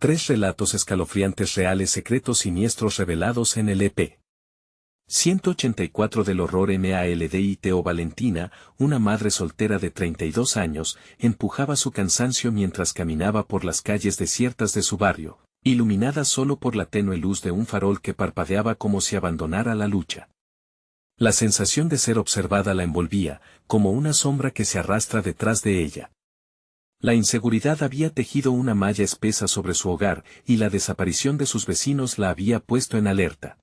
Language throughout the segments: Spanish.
3 relatos escalofriantes reales secretos siniestros revelados en el EP. 184 del horror Maldito. Valentina, una madre soltera de 32 años, empujaba su cansancio mientras caminaba por las calles desiertas de su barrio, iluminadas solo por la tenue luz de un farol que parpadeaba como si abandonara la lucha. La sensación de ser observada la envolvía, como una sombra que se arrastra detrás de ella. La inseguridad había tejido una malla espesa sobre su hogar y la desaparición de sus vecinos la había puesto en alerta.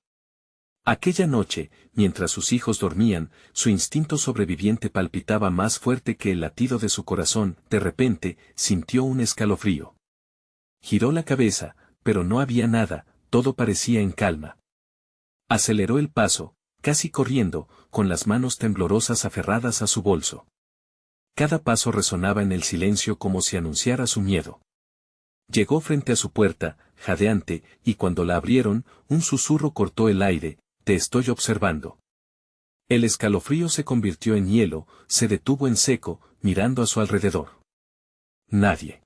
Aquella noche, mientras sus hijos dormían, su instinto sobreviviente palpitaba más fuerte que el latido de su corazón. De repente, sintió un escalofrío. Giró la cabeza, pero no había nada, todo parecía en calma. Aceleró el paso, casi corriendo, con las manos temblorosas aferradas a su bolso. Cada paso resonaba en el silencio como si anunciara su miedo. Llegó frente a su puerta, jadeante, y cuando la abrieron, un susurro cortó el aire: «Te estoy observando». El escalofrío se convirtió en hielo, se detuvo en seco, mirando a su alrededor. Nadie.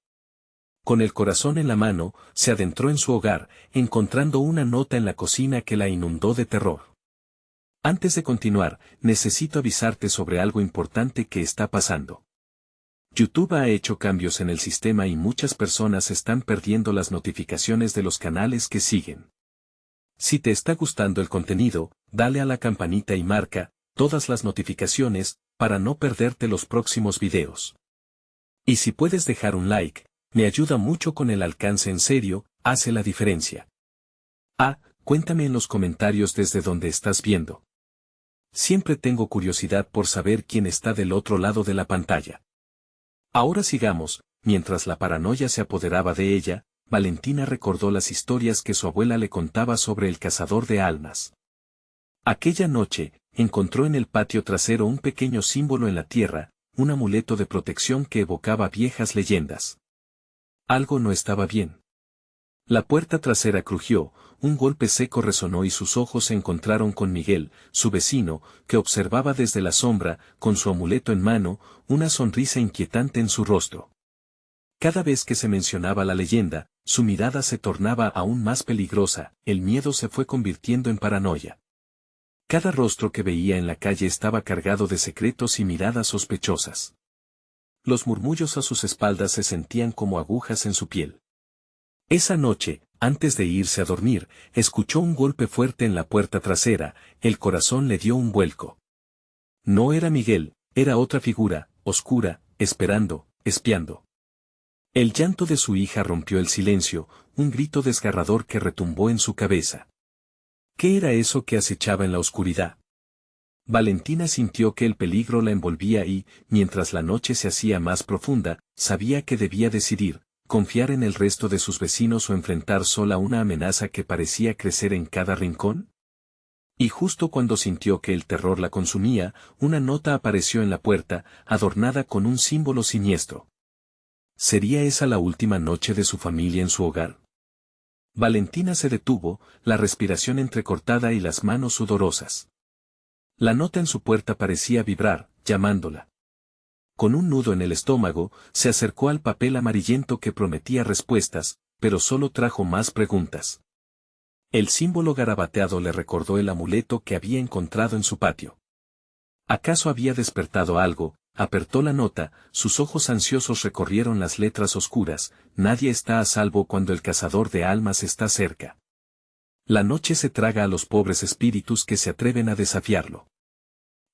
Con el corazón en la mano, se adentró en su hogar, encontrando una nota en la cocina que la inundó de terror. Antes de continuar, necesito avisarte sobre algo importante que está pasando. YouTube ha hecho cambios en el sistema y muchas personas están perdiendo las notificaciones de los canales que siguen. Si te está gustando el contenido, dale a la campanita y marca todas las notificaciones para no perderte los próximos videos. Y si puedes dejar un like, me ayuda mucho con el alcance. En serio, hace la diferencia. Cuéntame en los comentarios desde donde estás viendo. Siempre tengo curiosidad por saber quién está del otro lado de la pantalla. Ahora sigamos. Mientras la paranoia se apoderaba de ella, Valentina recordó las historias que su abuela le contaba sobre el cazador de almas. Aquella noche, encontró en el patio trasero un pequeño símbolo en la tierra, un amuleto de protección que evocaba viejas leyendas. Algo no estaba bien. La puerta trasera crujió, un golpe seco resonó y sus ojos se encontraron con Miguel, su vecino, que observaba desde la sombra, con su amuleto en mano, una sonrisa inquietante en su rostro. Cada vez que se mencionaba la leyenda, su mirada se tornaba aún más peligrosa, el miedo se fue convirtiendo en paranoia. Cada rostro que veía en la calle estaba cargado de secretos y miradas sospechosas. Los murmullos a sus espaldas se sentían como agujas en su piel. Esa noche, antes de irse a dormir, escuchó un golpe fuerte en la puerta trasera, el corazón le dio un vuelco. No era Miguel, era otra figura, oscura, esperando, espiando. El llanto de su hija rompió el silencio, un grito desgarrador que retumbó en su cabeza. ¿Qué era eso que acechaba en la oscuridad? Valentina sintió que el peligro la envolvía y, mientras la noche se hacía más profunda, sabía que debía decidir: ¿confiar en el resto de sus vecinos o enfrentar sola una amenaza que parecía crecer en cada rincón? Y justo cuando sintió que el terror la consumía, una nota apareció en la puerta, adornada con un símbolo siniestro. ¿Sería esa la última noche de su familia en su hogar? Valentina se detuvo, la respiración entrecortada y las manos sudorosas. La nota en su puerta parecía vibrar, llamándola. Con un nudo en el estómago, se acercó al papel amarillento que prometía respuestas, pero solo trajo más preguntas. El símbolo garabateado le recordó el amuleto que había encontrado en su patio. ¿Acaso había despertado algo? Apretó la nota, sus ojos ansiosos recorrieron las letras oscuras: nadie está a salvo cuando el cazador de almas está cerca. La noche se traga a los pobres espíritus que se atreven a desafiarlo.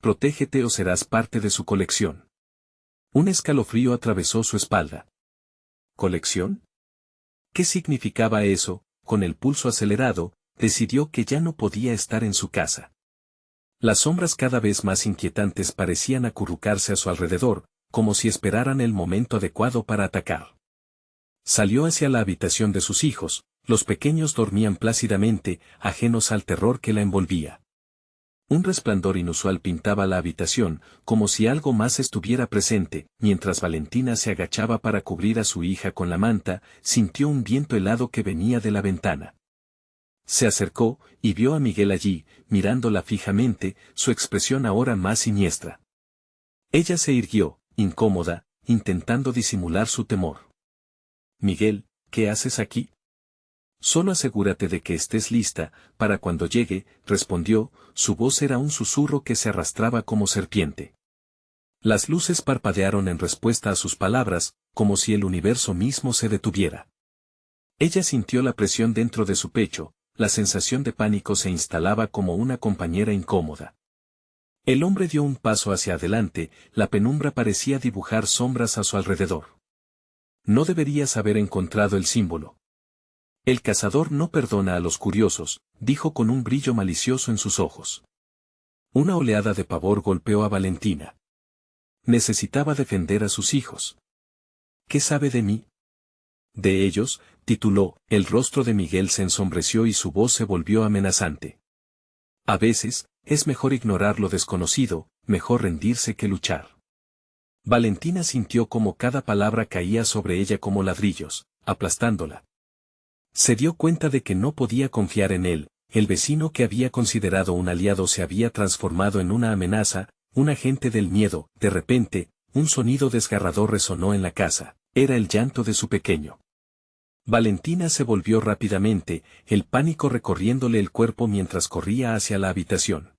Protégete o serás parte de su colección. Un escalofrío atravesó su espalda. ¿Colección? ¿Qué significaba eso? Con el pulso acelerado, decidió que ya no podía estar en su casa. Las sombras cada vez más inquietantes parecían acurrucarse a su alrededor, como si esperaran el momento adecuado para atacar. Salió hacia la habitación de sus hijos, los pequeños dormían plácidamente, ajenos al terror que la envolvía. Un resplandor inusual pintaba la habitación, como si algo más estuviera presente. Mientras Valentina se agachaba para cubrir a su hija con la manta, sintió un viento helado que venía de la ventana. Se acercó, y vio a Miguel allí, mirándola fijamente, su expresión ahora más siniestra. Ella se irguió, incómoda, intentando disimular su temor. «Miguel, ¿qué haces aquí?», Solo asegúrate de que estés lista, para cuando llegue, respondió, su voz era un susurro que se arrastraba como serpiente. Las luces parpadearon en respuesta a sus palabras, como si el universo mismo se detuviera. Ella sintió la presión dentro de su pecho, la sensación de pánico se instalaba como una compañera incómoda. El hombre dio un paso hacia adelante, la penumbra parecía dibujar sombras a su alrededor. No deberías haber encontrado el símbolo. El cazador no perdona a los curiosos, dijo con un brillo malicioso en sus ojos. Una oleada de pavor golpeó a Valentina. Necesitaba defender a sus hijos. ¿Qué sabe de mí? De ellos, tituló, el rostro de Miguel se ensombreció y su voz se volvió amenazante. A veces, es mejor ignorar lo desconocido, mejor rendirse que luchar. Valentina sintió como cada palabra caía sobre ella como ladrillos, aplastándola. Se dio cuenta de que no podía confiar en él, el vecino que había considerado un aliado se había transformado en una amenaza, un agente del miedo. De repente, un sonido desgarrador resonó en la casa, era el llanto de su pequeño. Valentina se volvió rápidamente, el pánico recorriéndole el cuerpo mientras corría hacia la habitación.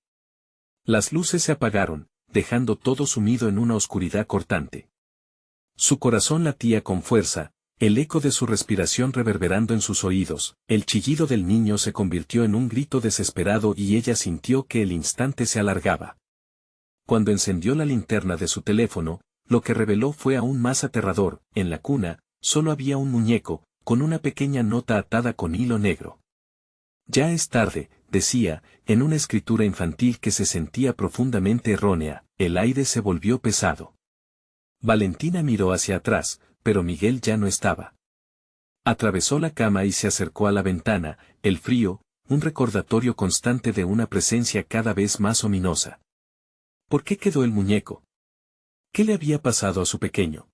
Las luces se apagaron, dejando todo sumido en una oscuridad cortante. Su corazón latía con fuerza, el eco de su respiración reverberando en sus oídos, el chillido del niño se convirtió en un grito desesperado y ella sintió que el instante se alargaba. Cuando encendió la linterna de su teléfono, lo que reveló fue aún más aterrador, en la cuna, solo había un muñeco, con una pequeña nota atada con hilo negro. Ya es tarde, decía, en una escritura infantil que se sentía profundamente errónea, el aire se volvió pesado. Valentina miró hacia atrás, pero Miguel ya no estaba. Atravesó la cama y se acercó a la ventana, el frío, un recordatorio constante de una presencia cada vez más ominosa. ¿Por qué quedó el muñeco? ¿Qué le había pasado a su pequeño?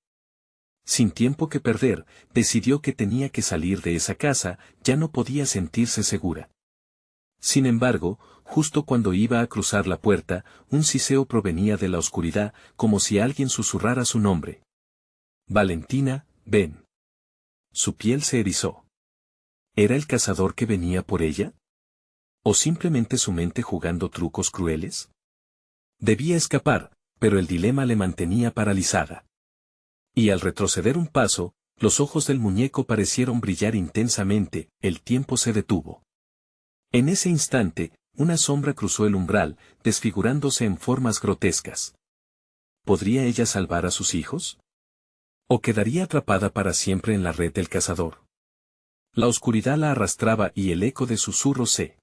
Sin tiempo que perder, decidió que tenía que salir de esa casa, ya no podía sentirse segura. Sin embargo, justo cuando iba a cruzar la puerta, un siseo provenía de la oscuridad, como si alguien susurrara su nombre. Valentina, ven. Su piel se erizó. ¿Era el cazador que venía por ella? ¿O simplemente su mente jugando trucos crueles? Debía escapar, pero el dilema le mantenía paralizada. Y al retroceder un paso, los ojos del muñeco parecieron brillar intensamente, el tiempo se detuvo. En ese instante, una sombra cruzó el umbral, desfigurándose en formas grotescas. ¿Podría ella salvar a sus hijos? ¿O quedaría atrapada para siempre en la red del cazador? La oscuridad la arrastraba y el eco de susurros se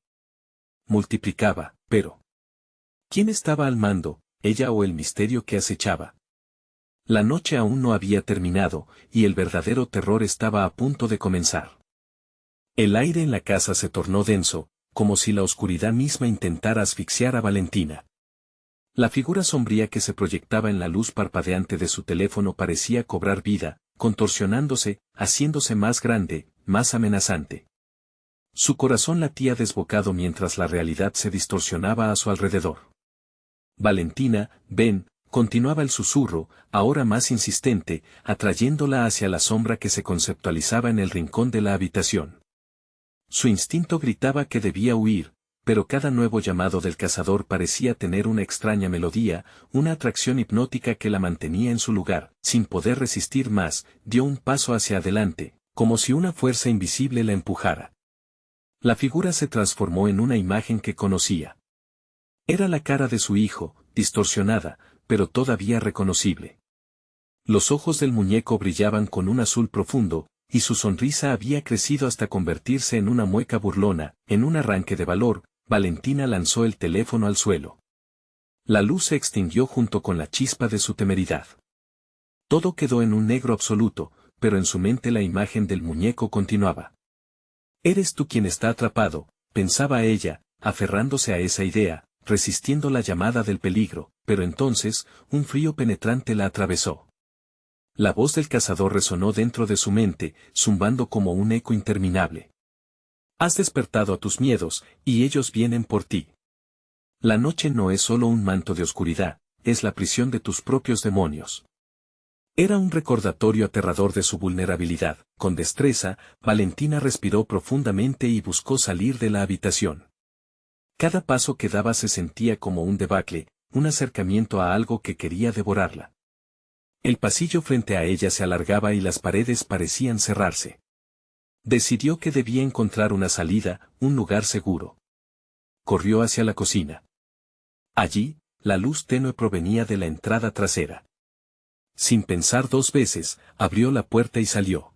multiplicaba, pero ¿quién estaba al mando, ella o el misterio que acechaba? La noche aún no había terminado, y el verdadero terror estaba a punto de comenzar. El aire en la casa se tornó denso, como si la oscuridad misma intentara asfixiar a Valentina. La figura sombría que se proyectaba en la luz parpadeante de su teléfono parecía cobrar vida, contorsionándose, haciéndose más grande, más amenazante. Su corazón latía desbocado mientras la realidad se distorsionaba a su alrededor. Valentina, ven, continuaba el susurro, ahora más insistente, atrayéndola hacia la sombra que se conceptualizaba en el rincón de la habitación. Su instinto gritaba que debía huir, pero cada nuevo llamado del cazador parecía tener una extraña melodía, una atracción hipnótica que la mantenía en su lugar. Sin poder resistir más, dio un paso hacia adelante, como si una fuerza invisible la empujara. La figura se transformó en una imagen que conocía. Era la cara de su hijo, distorsionada, pero todavía reconocible. Los ojos del muñeco brillaban con un azul profundo, y su sonrisa había crecido hasta convertirse en una mueca burlona. En un arranque de valor, Valentina lanzó el teléfono al suelo. La luz se extinguió junto con la chispa de su temeridad. Todo quedó en un negro absoluto, pero en su mente la imagen del muñeco continuaba. Eres tú quien está atrapado, pensaba ella, aferrándose a esa idea, resistiendo la llamada del peligro, pero entonces, un frío penetrante la atravesó. La voz del cazador resonó dentro de su mente, zumbando como un eco interminable. Has despertado a tus miedos, y ellos vienen por ti. La noche no es solo un manto de oscuridad, es la prisión de tus propios demonios. Era un recordatorio aterrador de su vulnerabilidad. Con destreza, Valentina respiró profundamente y buscó salir de la habitación. Cada paso que daba se sentía como un debacle, un acercamiento a algo que quería devorarla. El pasillo frente a ella se alargaba y las paredes parecían cerrarse. Decidió que debía encontrar una salida, un lugar seguro. Corrió hacia la cocina. Allí, la luz tenue provenía de la entrada trasera. Sin pensar dos veces, abrió la puerta y salió.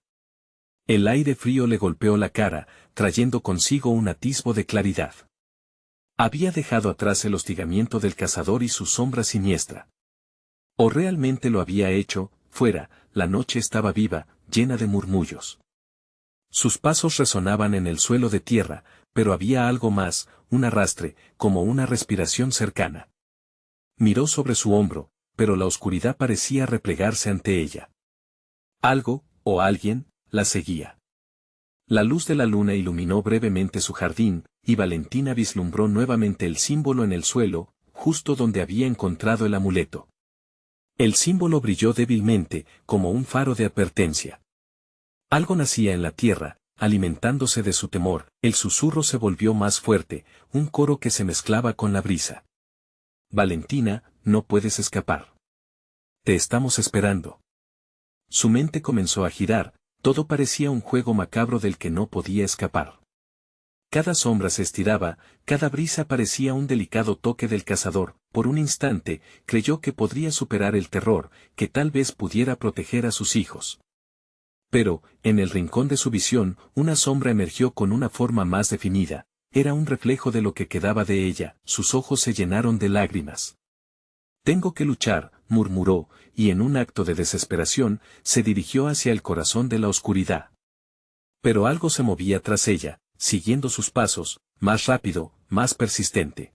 El aire frío le golpeó la cara, trayendo consigo un atisbo de claridad. Había dejado atrás el hostigamiento del cazador y su sombra siniestra. O realmente lo había hecho. Fuera, la noche estaba viva, llena de murmullos. Sus pasos resonaban en el suelo de tierra, pero había algo más, un arrastre, como una respiración cercana. Miró sobre su hombro, pero la oscuridad parecía replegarse ante ella. Algo, o alguien, la seguía. La luz de la luna iluminó brevemente su jardín, y Valentina vislumbró nuevamente el símbolo en el suelo, justo donde había encontrado el amuleto. El símbolo brilló débilmente, como un faro de advertencia. Algo nacía en la tierra, alimentándose de su temor. El susurro se volvió más fuerte, un coro que se mezclaba con la brisa. Valentina, no puedes escapar. Te estamos esperando. Su mente comenzó a girar, todo parecía un juego macabro del que no podía escapar. Cada sombra se estiraba, cada brisa parecía un delicado toque del cazador. Por un instante, creyó que podría superar el terror, que tal vez pudiera proteger a sus hijos. Pero, en el rincón de su visión, una sombra emergió con una forma más definida. Era un reflejo de lo que quedaba de ella. Sus ojos se llenaron de lágrimas. Tengo que luchar, murmuró, y en un acto de desesperación, se dirigió hacia el corazón de la oscuridad. Pero algo se movía tras ella, siguiendo sus pasos, más rápido, más persistente.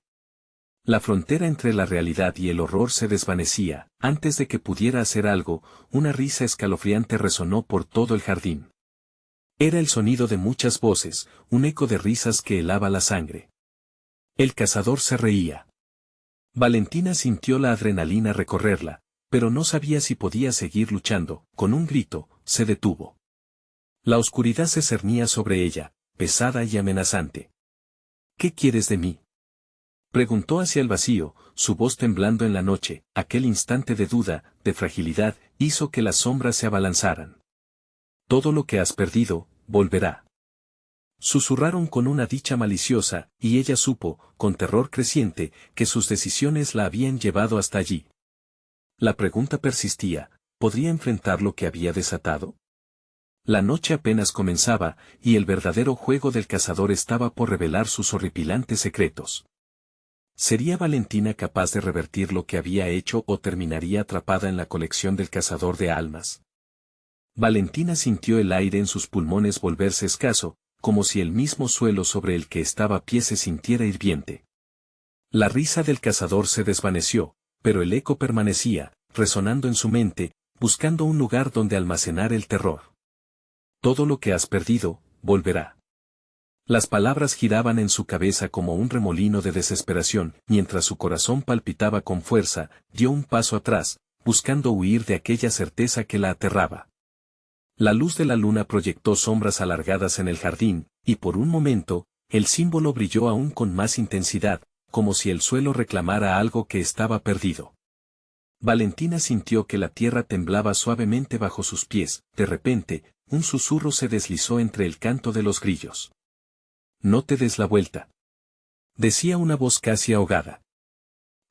La frontera entre la realidad y el horror se desvanecía. Antes de que pudiera hacer algo, una risa escalofriante resonó por todo el jardín. Era el sonido de muchas voces, un eco de risas que helaba la sangre. El cazador se reía. Valentina sintió la adrenalina recorrerla, pero no sabía si podía seguir luchando. Con un grito, se detuvo. La oscuridad se cernía sobre ella, pesada y amenazante. ¿Qué quieres de mí?, preguntó hacia el vacío, su voz temblando en la noche. Aquel instante de duda, de fragilidad, hizo que las sombras se abalanzaran. Todo lo que has perdido, volverá. Susurraron con una dicha maliciosa, y ella supo, con terror creciente, que sus decisiones la habían llevado hasta allí. La pregunta persistía, ¿podría enfrentar lo que había desatado? La noche apenas comenzaba, y el verdadero juego del cazador estaba por revelar sus horripilantes secretos. ¿Sería Valentina capaz de revertir lo que había hecho o terminaría atrapada en la colección del cazador de almas? Valentina sintió el aire en sus pulmones volverse escaso, como si el mismo suelo sobre el que estaba a pie se sintiera hirviente. La risa del cazador se desvaneció, pero el eco permanecía, resonando en su mente, buscando un lugar donde almacenar el terror. Todo lo que has perdido, volverá. Las palabras giraban en su cabeza como un remolino de desesperación. Mientras su corazón palpitaba con fuerza, dio un paso atrás, buscando huir de aquella certeza que la aterraba. La luz de la luna proyectó sombras alargadas en el jardín, y por un momento, el símbolo brilló aún con más intensidad, como si el suelo reclamara algo que estaba perdido. Valentina sintió que la tierra temblaba suavemente bajo sus pies. De repente, un susurro se deslizó entre el canto de los grillos. No te des la vuelta, decía una voz casi ahogada.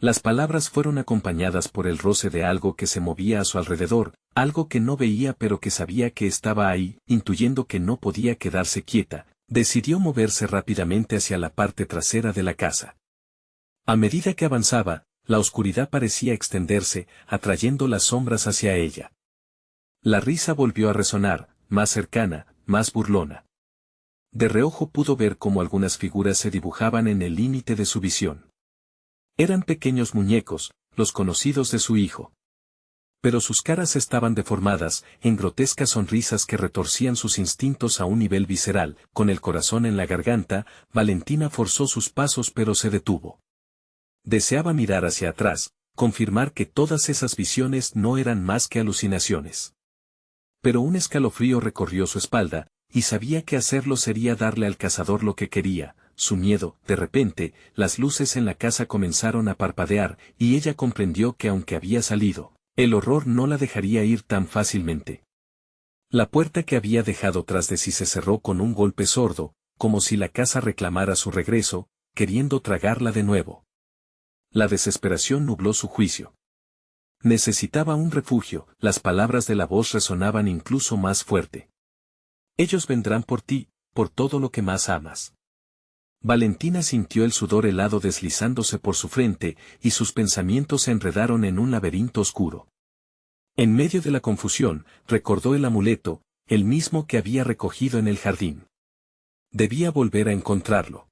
Las palabras fueron acompañadas por el roce de algo que se movía a su alrededor, algo que no veía pero que sabía que estaba ahí. Intuyendo que no podía quedarse quieta, decidió moverse rápidamente hacia la parte trasera de la casa. A medida que avanzaba, la oscuridad parecía extenderse, atrayendo las sombras hacia ella. La risa volvió a resonar, más cercana, más burlona. De reojo pudo ver cómo algunas figuras se dibujaban en el límite de su visión. Eran pequeños muñecos, los conocidos de su hijo. Pero sus caras estaban deformadas, en grotescas sonrisas que retorcían sus instintos a un nivel visceral. Con el corazón en la garganta, Valentina forzó sus pasos pero se detuvo. Deseaba mirar hacia atrás, confirmar que todas esas visiones no eran más que alucinaciones. Pero un escalofrío recorrió su espalda, y sabía que hacerlo sería darle al cazador lo que quería, su miedo. De repente, las luces en la casa comenzaron a parpadear, y ella comprendió que aunque había salido, el horror no la dejaría ir tan fácilmente. La puerta que había dejado tras de sí se cerró con un golpe sordo, como si la casa reclamara su regreso, queriendo tragarla de nuevo. La desesperación nubló su juicio. Necesitaba un refugio, las palabras de la voz resonaban incluso más fuerte. Ellos vendrán por ti, por todo lo que más amas. Valentina sintió el sudor helado deslizándose por su frente, y sus pensamientos se enredaron en un laberinto oscuro. En medio de la confusión, recordó el amuleto, el mismo que había recogido en el jardín. Debía volver a encontrarlo.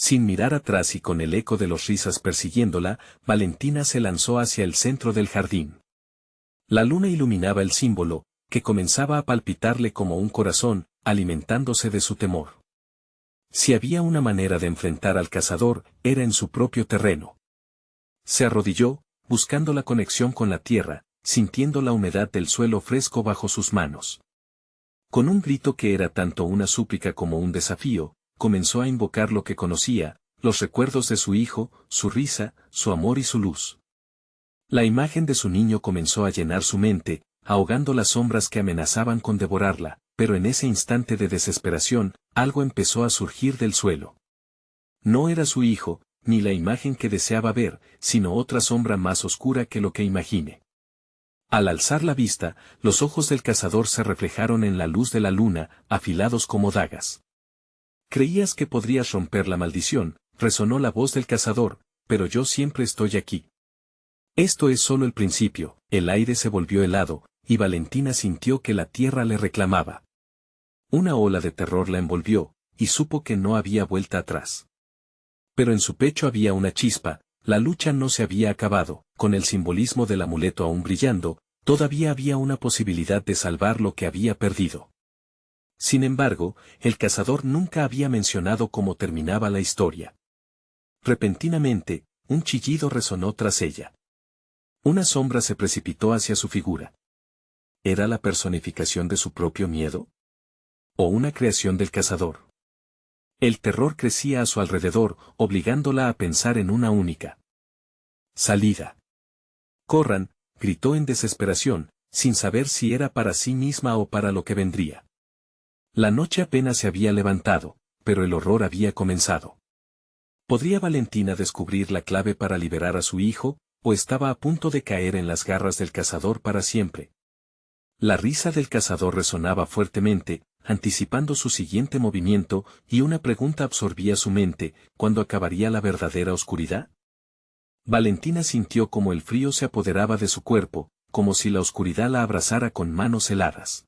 Sin mirar atrás y con el eco de los risas persiguiéndola, Valentina se lanzó hacia el centro del jardín. La luna iluminaba el símbolo, que comenzaba a palpitarle como un corazón, alimentándose de su temor. Si había una manera de enfrentar al cazador, era en su propio terreno. Se arrodilló, buscando la conexión con la tierra, sintiendo la humedad del suelo fresco bajo sus manos. Con un grito que era tanto una súplica como un desafío, comenzó a invocar lo que conocía, los recuerdos de su hijo, su risa, su amor y su luz. La imagen de su niño comenzó a llenar su mente, ahogando las sombras que amenazaban con devorarla, pero en ese instante de desesperación, algo empezó a surgir del suelo. No era su hijo, ni la imagen que deseaba ver, sino otra sombra más oscura que lo que imagine. Al alzar la vista, los ojos del cazador se reflejaron en la luz de la luna, afilados como dagas. «¿Creías que podrías romper la maldición?», resonó la voz del cazador, «pero yo siempre estoy aquí». Esto es solo el principio. El aire se volvió helado, y Valentina sintió que la tierra le reclamaba. Una ola de terror la envolvió, y supo que no había vuelta atrás. Pero en su pecho había una chispa, la lucha no se había acabado, con el simbolismo del amuleto aún brillando, todavía había una posibilidad de salvar lo que había perdido. Sin embargo, el cazador nunca había mencionado cómo terminaba la historia. Repentinamente, un chillido resonó tras ella. Una sombra se precipitó hacia su figura. ¿Era la personificación de su propio miedo? ¿O una creación del cazador? El terror crecía a su alrededor, obligándola a pensar en una única salida. «¡Corran!», gritó en desesperación, sin saber si era para sí misma o para lo que vendría. La noche apenas se había levantado, pero el horror había comenzado. ¿Podría Valentina descubrir la clave para liberar a su hijo, o estaba a punto de caer en las garras del cazador para siempre? La risa del cazador resonaba fuertemente, anticipando su siguiente movimiento, y una pregunta absorbía su mente: ¿cuándo acabaría la verdadera oscuridad? Valentina sintió como el frío se apoderaba de su cuerpo, como si la oscuridad la abrazara con manos heladas.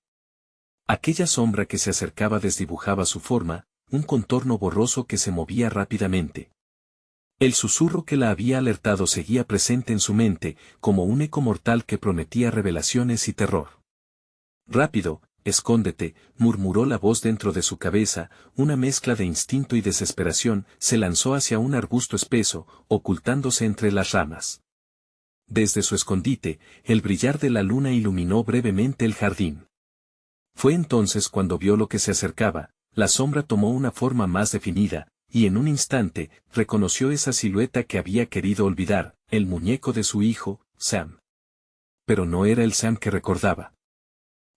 Aquella sombra que se acercaba desdibujaba su forma, un contorno borroso que se movía rápidamente. El susurro que la había alertado seguía presente en su mente, como un eco mortal que prometía revelaciones y terror. «Rápido, escóndete», murmuró la voz dentro de su cabeza, una mezcla de instinto y desesperación. Se lanzó hacia un arbusto espeso, ocultándose entre las ramas. Desde su escondite, el brillar de la luna iluminó brevemente el jardín. Fue entonces cuando vio lo que se acercaba. La sombra tomó una forma más definida, y en un instante, reconoció esa silueta que había querido olvidar, el muñeco de su hijo, Sam. Pero no era el Sam que recordaba.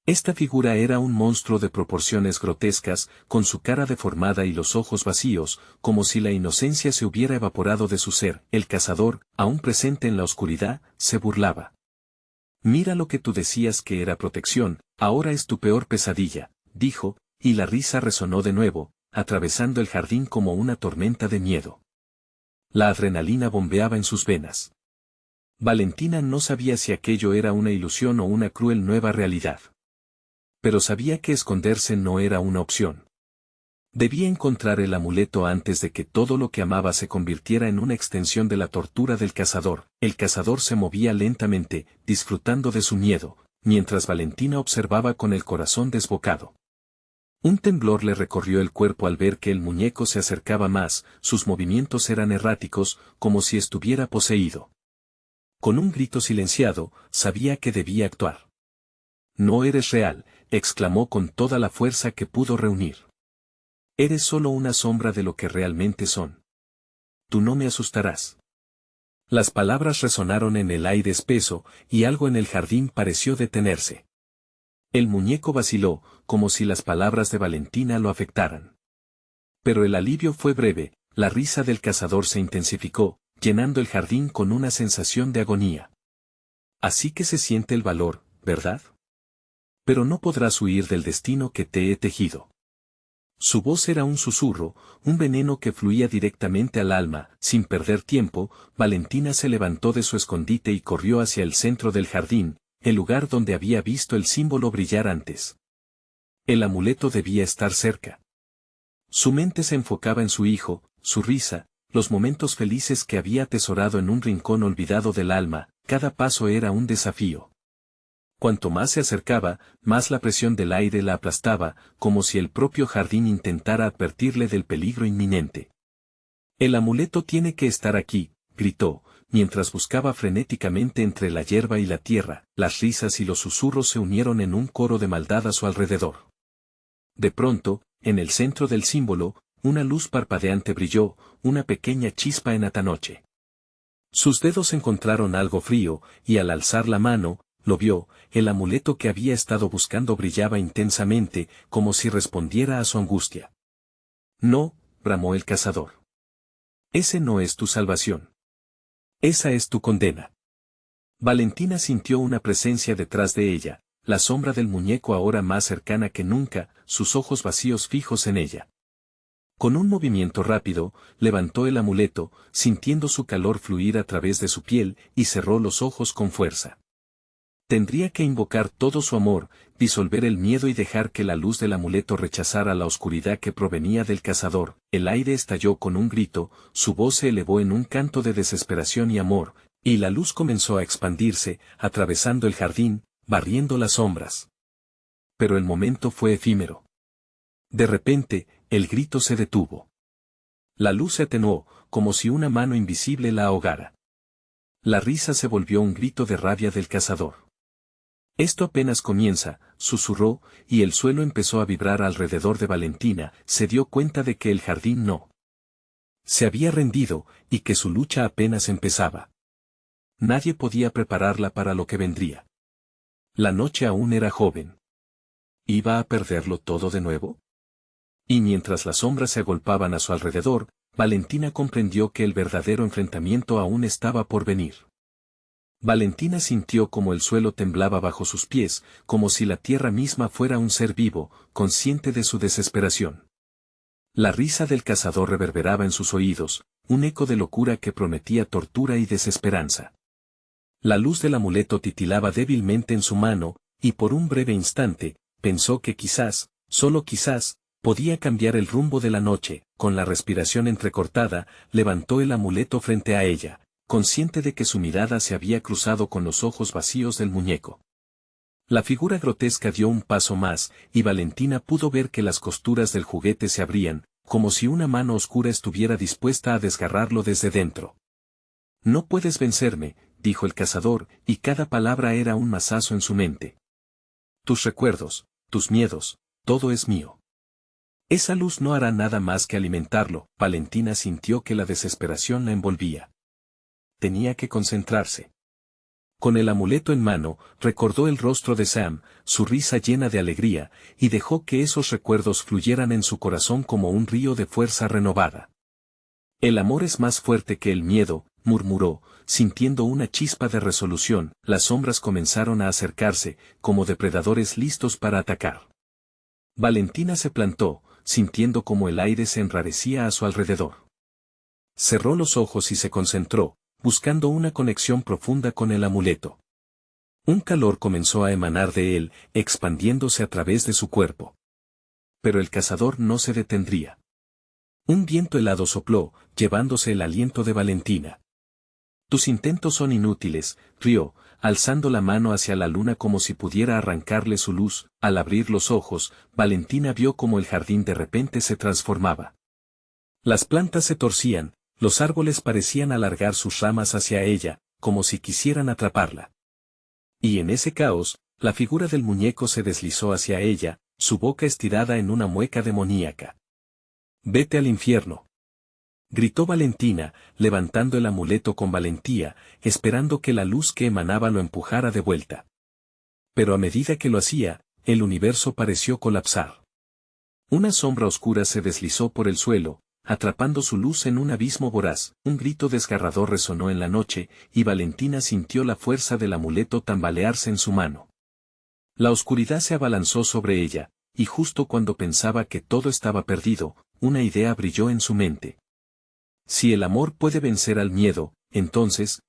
Esta figura era un monstruo de proporciones grotescas, con su cara deformada y los ojos vacíos, como si la inocencia se hubiera evaporado de su ser. El cazador, aún presente en la oscuridad, se burlaba. «Mira lo que tú decías que era protección, ahora es tu peor pesadilla», dijo, y la risa resonó de nuevo, atravesando el jardín como una tormenta de miedo. La adrenalina bombeaba en sus venas. Valentina no sabía si aquello era una ilusión o una cruel nueva realidad. Pero sabía que esconderse no era una opción. Debía encontrar el amuleto antes de que todo lo que amaba se convirtiera en una extensión de la tortura del cazador. El cazador se movía lentamente, disfrutando de su miedo, mientras Valentina observaba con el corazón desbocado. Un temblor le recorrió el cuerpo al ver que el muñeco se acercaba más, sus movimientos eran erráticos, como si estuviera poseído. Con un grito silenciado, sabía que debía actuar. No eres real, exclamó con toda la fuerza que pudo reunir. Eres solo una sombra de lo que realmente son. Tú no me asustarás. Las palabras resonaron en el aire espeso, y algo en el jardín pareció detenerse. El muñeco vaciló, como si las palabras de Valentina lo afectaran. Pero el alivio fue breve, la risa del cazador se intensificó, llenando el jardín con una sensación de agonía. Así que se siente el valor, ¿verdad? Pero no podrás huir del destino que te he tejido. Su voz era un susurro, un veneno que fluía directamente al alma. Sin perder tiempo, Valentina se levantó de su escondite y corrió hacia el centro del jardín, el lugar donde había visto el símbolo brillar antes. El amuleto debía estar cerca. Su mente se enfocaba en su hijo, su risa, los momentos felices que había atesorado en un rincón olvidado del alma. Cada paso era un desafío. Cuanto más se acercaba, más la presión del aire la aplastaba, como si el propio jardín intentara advertirle del peligro inminente. El amuleto tiene que estar aquí, gritó, mientras buscaba frenéticamente entre la hierba y la tierra. Las risas y los susurros se unieron en un coro de maldad a su alrededor. De pronto, en el centro del símbolo, una luz parpadeante brilló, una pequeña chispa en atanoche. Sus dedos encontraron algo frío, y al alzar la mano, lo vio. El amuleto que había estado buscando brillaba intensamente, como si respondiera a su angustia. No, bramó el cazador. Ese no es tu salvación. Esa es tu condena. Valentina sintió una presencia detrás de ella, la sombra del muñeco ahora más cercana que nunca, sus ojos vacíos fijos en ella. Con un movimiento rápido, levantó el amuleto, sintiendo su calor fluir a través de su piel, y cerró los ojos con fuerza. Tendría que invocar todo su amor, disolver el miedo y dejar que la luz del amuleto rechazara la oscuridad que provenía del cazador. El aire estalló con un grito, su voz se elevó en un canto de desesperación y amor, y la luz comenzó a expandirse, atravesando el jardín, barriendo las sombras. Pero el momento fue efímero. De repente, el grito se detuvo. La luz se atenuó, como si una mano invisible la ahogara. La risa se volvió un grito de rabia del cazador. Esto apenas comienza, susurró, y el suelo empezó a vibrar alrededor de Valentina. Se dio cuenta de que el jardín no se había rendido, y que su lucha apenas empezaba. Nadie podía prepararla para lo que vendría. La noche aún era joven. ¿Iba a perderlo todo de nuevo? Y mientras las sombras se agolpaban a su alrededor, Valentina comprendió que el verdadero enfrentamiento aún estaba por venir. Valentina sintió como el suelo temblaba bajo sus pies, como si la tierra misma fuera un ser vivo, consciente de su desesperación. La risa del cazador reverberaba en sus oídos, un eco de locura que prometía tortura y desesperanza. La luz del amuleto titilaba débilmente en su mano, y por un breve instante, pensó que quizás, solo quizás, podía cambiar el rumbo de la noche. Con la respiración entrecortada, levantó el amuleto frente a ella, consciente de que su mirada se había cruzado con los ojos vacíos del muñeco. La figura grotesca dio un paso más, y Valentina pudo ver que las costuras del juguete se abrían, como si una mano oscura estuviera dispuesta a desgarrarlo desde dentro. No puedes vencerme, dijo el cazador, y cada palabra era un mazazo en su mente. Tus recuerdos, tus miedos, todo es mío. Esa luz no hará nada más que alimentarlo. Valentina sintió que la desesperación la envolvía. Tenía que concentrarse. Con el amuleto en mano, recordó el rostro de Sam, su risa llena de alegría, y dejó que esos recuerdos fluyeran en su corazón como un río de fuerza renovada. El amor es más fuerte que el miedo, murmuró, sintiendo una chispa de resolución. Las sombras comenzaron a acercarse, como depredadores listos para atacar. Valentina se plantó, sintiendo como el aire se enrarecía a su alrededor. Cerró los ojos y se concentró, buscando una conexión profunda con el amuleto. Un calor comenzó a emanar de él, expandiéndose a través de su cuerpo. Pero el cazador no se detendría. Un viento helado sopló, llevándose el aliento de Valentina. Tus intentos son inútiles, rió, alzando la mano hacia la luna como si pudiera arrancarle su luz. Al abrir los ojos, Valentina vio como el jardín de repente se transformaba. Las plantas se torcían, los árboles parecían alargar sus ramas hacia ella, como si quisieran atraparla. Y en ese caos, la figura del muñeco se deslizó hacia ella, su boca estirada en una mueca demoníaca. «Vete al infierno», gritó Valentina, levantando el amuleto con valentía, esperando que la luz que emanaba lo empujara de vuelta. Pero a medida que lo hacía, el universo pareció colapsar. Una sombra oscura se deslizó por el suelo, atrapando su luz en un abismo voraz. Un grito desgarrador resonó en la noche, y Valentina sintió la fuerza del amuleto tambalearse en su mano. La oscuridad se abalanzó sobre ella, y justo cuando pensaba que todo estaba perdido, una idea brilló en su mente. Si el amor puede vencer al miedo, entonces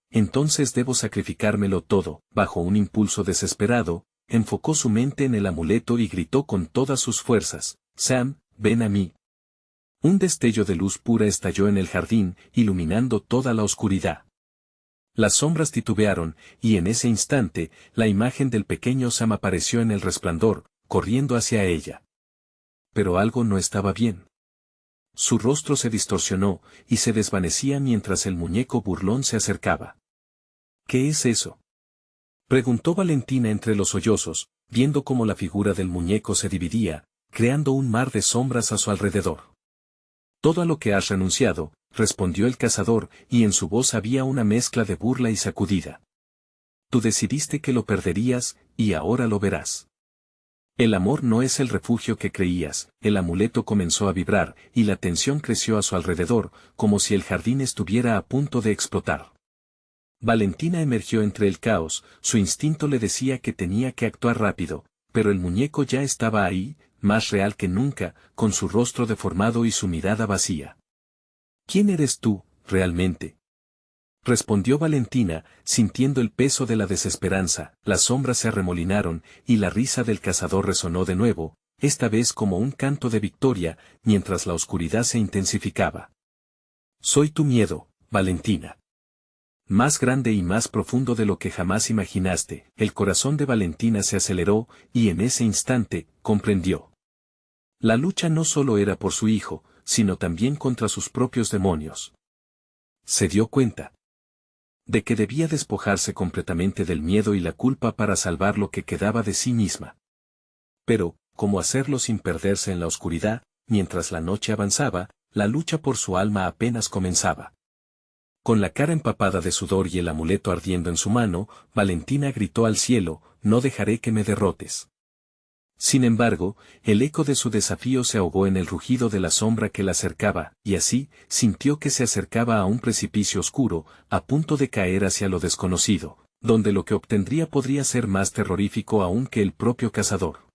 debo sacrificármelo todo. Bajo un impulso desesperado, enfocó su mente en el amuleto y gritó con todas sus fuerzas: «Sam, ven a mí». Un destello de luz pura estalló en el jardín, iluminando toda la oscuridad. Las sombras titubearon, y en ese instante, la imagen del pequeño Sam apareció en el resplandor, corriendo hacia ella. Pero algo no estaba bien. Su rostro se distorsionó, y se desvanecía mientras el muñeco burlón se acercaba. «¿Qué es eso?», preguntó Valentina entre los sollozos, viendo cómo la figura del muñeco se dividía, creando un mar de sombras a su alrededor. «Todo a lo que has renunciado», respondió el cazador, y en su voz había una mezcla de burla y sacudida. «Tú decidiste que lo perderías, y ahora lo verás». El amor no es el refugio que creías. El amuleto comenzó a vibrar, y la tensión creció a su alrededor, como si el jardín estuviera a punto de explotar. Valentina emergió entre el caos, su instinto le decía que tenía que actuar rápido, pero el muñeco ya estaba ahí, más real que nunca, con su rostro deformado y su mirada vacía. «¿Quién eres tú, realmente?», respondió Valentina, sintiendo el peso de la desesperanza. Las sombras se arremolinaron, y la risa del cazador resonó de nuevo, esta vez como un canto de victoria, mientras la oscuridad se intensificaba. «Soy tu miedo, Valentina. Más grande y más profundo de lo que jamás imaginaste». El corazón de Valentina se aceleró, y en ese instante, comprendió. La lucha no solo era por su hijo, sino también contra sus propios demonios. Se dio cuenta de que debía despojarse completamente del miedo y la culpa para salvar lo que quedaba de sí misma. Pero, ¿cómo hacerlo sin perderse en la oscuridad? Mientras la noche avanzaba, la lucha por su alma apenas comenzaba. Con la cara empapada de sudor y el amuleto ardiendo en su mano, Valentina gritó al cielo: «No dejaré que me derrotes». Sin embargo, el eco de su desafío se ahogó en el rugido de la sombra que la acercaba, y así, sintió que se acercaba a un precipicio oscuro, a punto de caer hacia lo desconocido, donde lo que obtendría podría ser más terrorífico aún que el propio cazador.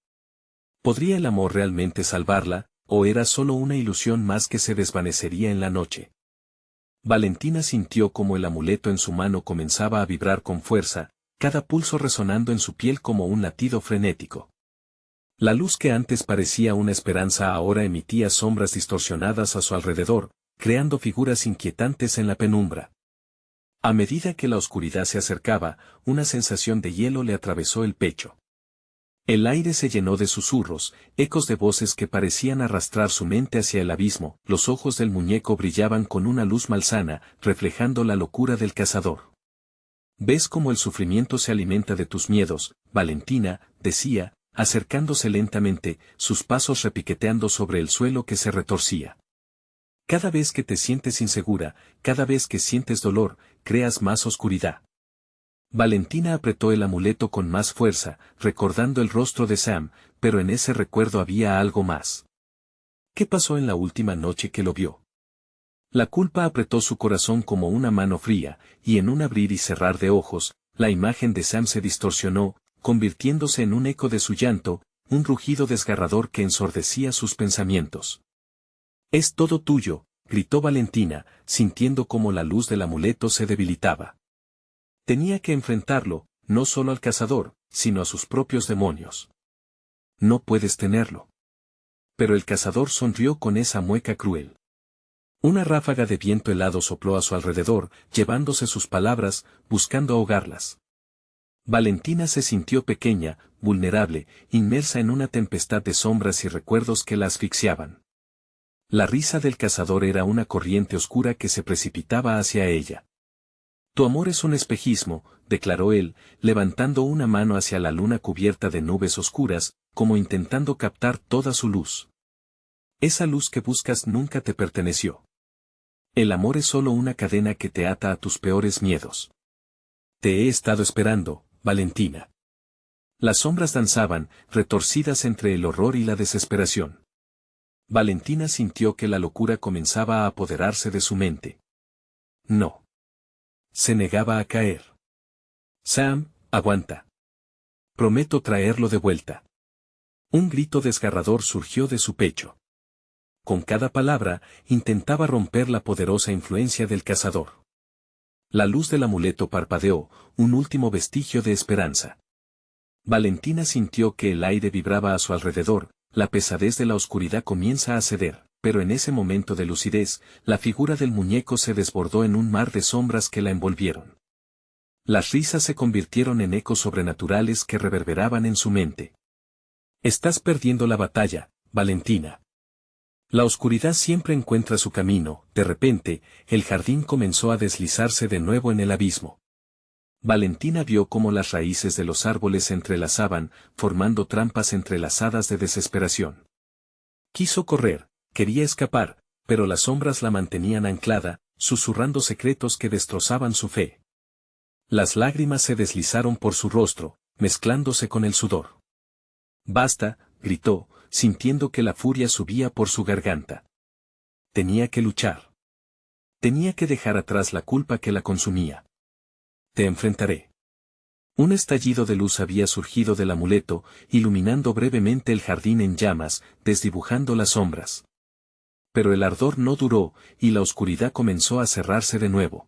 ¿Podría el amor realmente salvarla, o era solo una ilusión más que se desvanecería en la noche? Valentina sintió como el amuleto en su mano comenzaba a vibrar con fuerza, cada pulso resonando en su piel como un latido frenético. La luz que antes parecía una esperanza ahora emitía sombras distorsionadas a su alrededor, creando figuras inquietantes en la penumbra. A medida que la oscuridad se acercaba, una sensación de hielo le atravesó el pecho. El aire se llenó de susurros, ecos de voces que parecían arrastrar su mente hacia el abismo. Los ojos del muñeco brillaban con una luz malsana, reflejando la locura del cazador. «¿Ves cómo el sufrimiento se alimenta de tus miedos, Valentina?», decía, acercándose lentamente, sus pasos repiqueteando sobre el suelo que se retorcía. «Cada vez que te sientes insegura, cada vez que sientes dolor, creas más oscuridad». Valentina apretó el amuleto con más fuerza, recordando el rostro de Sam, pero en ese recuerdo había algo más. ¿Qué pasó en la última noche que lo vio? La culpa apretó su corazón como una mano fría, y en un abrir y cerrar de ojos, la imagen de Sam se distorsionó, convirtiéndose en un eco de su llanto, un rugido desgarrador que ensordecía sus pensamientos. «Es todo tuyo», gritó Valentina, sintiendo como la luz del amuleto se debilitaba. Tenía que enfrentarlo, no solo al cazador, sino a sus propios demonios. «No puedes tenerlo». Pero el cazador sonrió con esa mueca cruel. Una ráfaga de viento helado sopló a su alrededor, llevándose sus palabras, buscando ahogarlas. Valentina se sintió pequeña, vulnerable, inmersa en una tempestad de sombras y recuerdos que la asfixiaban. La risa del cazador era una corriente oscura que se precipitaba hacia ella. Tu amor es un espejismo, declaró él, levantando una mano hacia la luna cubierta de nubes oscuras, como intentando captar toda su luz. Esa luz que buscas nunca te perteneció. El amor es solo una cadena que te ata a tus peores miedos. Te he estado esperando, Valentina. Las sombras danzaban, retorcidas entre el horror y la desesperación. Valentina sintió que la locura comenzaba a apoderarse de su mente. No. Se negaba a caer. Sam, aguanta. Prometo traerlo de vuelta. Un grito desgarrador surgió de su pecho. Con cada palabra, intentaba romper la poderosa influencia del cazador. La luz del amuleto parpadeó, un último vestigio de esperanza. Valentina sintió que el aire vibraba a su alrededor, la pesadez de la oscuridad comienza a ceder, pero en ese momento de lucidez, la figura del muñeco se desbordó en un mar de sombras que la envolvieron. Las risas se convirtieron en ecos sobrenaturales que reverberaban en su mente. Estás perdiendo la batalla, Valentina. La oscuridad siempre encuentra su camino. De repente, el jardín comenzó a deslizarse de nuevo en el abismo. Valentina vio cómo las raíces de los árboles se entrelazaban, formando trampas entrelazadas de desesperación. Quiso correr, quería escapar, pero las sombras la mantenían anclada, susurrando secretos que destrozaban su fe. Las lágrimas se deslizaron por su rostro, mezclándose con el sudor. Basta, gritó, sintiendo que la furia subía por su garganta. Tenía que luchar. Tenía que dejar atrás la culpa que la consumía. Te enfrentaré. Un estallido de luz había surgido del amuleto, iluminando brevemente el jardín en llamas, desdibujando las sombras. Pero el ardor no duró, y la oscuridad comenzó a cerrarse de nuevo.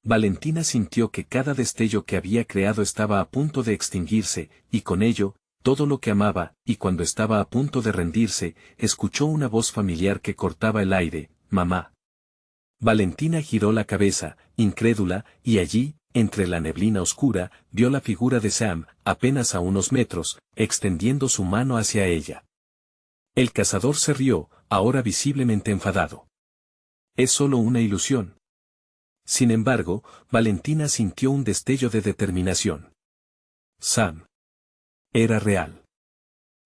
Valentina sintió que cada destello que había creado estaba a punto de extinguirse, y con ello, todo lo que amaba, y cuando estaba a punto de rendirse, escuchó una voz familiar que cortaba el aire: «Mamá». Valentina giró la cabeza, incrédula, y allí, entre la neblina oscura, vio la figura de Sam, apenas a unos metros, extendiendo su mano hacia ella. El cazador se rió, ahora visiblemente enfadado. Es solo una ilusión. Sin embargo, Valentina sintió un destello de determinación. Sam. Era real.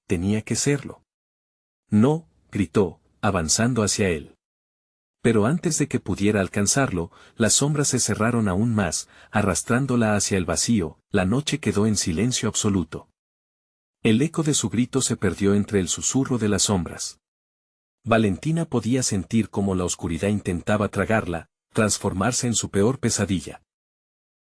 Tenía que serlo. No, gritó, avanzando hacia él. Pero antes de que pudiera alcanzarlo, las sombras se cerraron aún más, arrastrándola hacia el vacío. La noche quedó en silencio absoluto. El eco de su grito se perdió entre el susurro de las sombras. Valentina podía sentir cómo la oscuridad intentaba tragarla, transformarse en su peor pesadilla.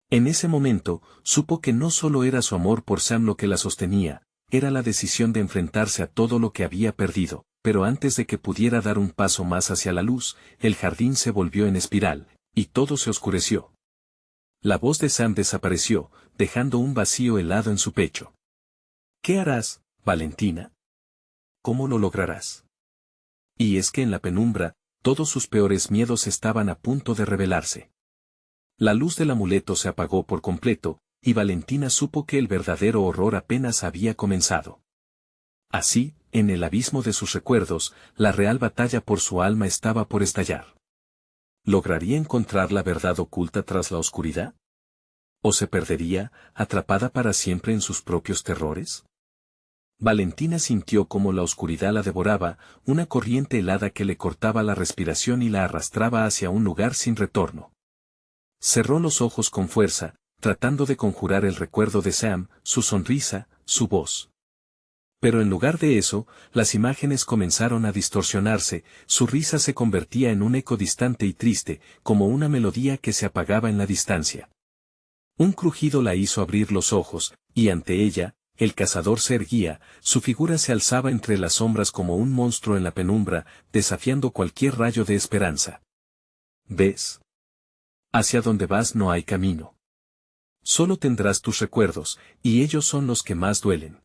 En ese momento, supo que no solo era su amor por Sam lo que la sostenía, era la decisión de enfrentarse a todo lo que había perdido. Pero antes de que pudiera dar un paso más hacia la luz, el jardín se volvió en espiral, y todo se oscureció. La voz de Sam desapareció, dejando un vacío helado en su pecho. ¿Qué harás, Valentina? ¿Cómo lo lograrás? Y es que en la penumbra, todos sus peores miedos estaban a punto de revelarse. La luz del amuleto se apagó por completo, y Valentina supo que el verdadero horror apenas había comenzado. Así, en el abismo de sus recuerdos, la real batalla por su alma estaba por estallar. ¿Lograría encontrar la verdad oculta tras la oscuridad? ¿O se perdería, atrapada para siempre en sus propios terrores? Valentina sintió cómo la oscuridad la devoraba, una corriente helada que le cortaba la respiración y la arrastraba hacia un lugar sin retorno. Cerró los ojos con fuerza, tratando de conjurar el recuerdo de Sam, su sonrisa, su voz. Pero en lugar de eso, las imágenes comenzaron a distorsionarse, su risa se convertía en un eco distante y triste, como una melodía que se apagaba en la distancia. Un crujido la hizo abrir los ojos, y ante ella, el cazador se erguía, su figura se alzaba entre las sombras como un monstruo en la penumbra, desafiando cualquier rayo de esperanza. ¿Ves? Hacia donde vas no hay camino. Solo tendrás tus recuerdos, y ellos son los que más duelen.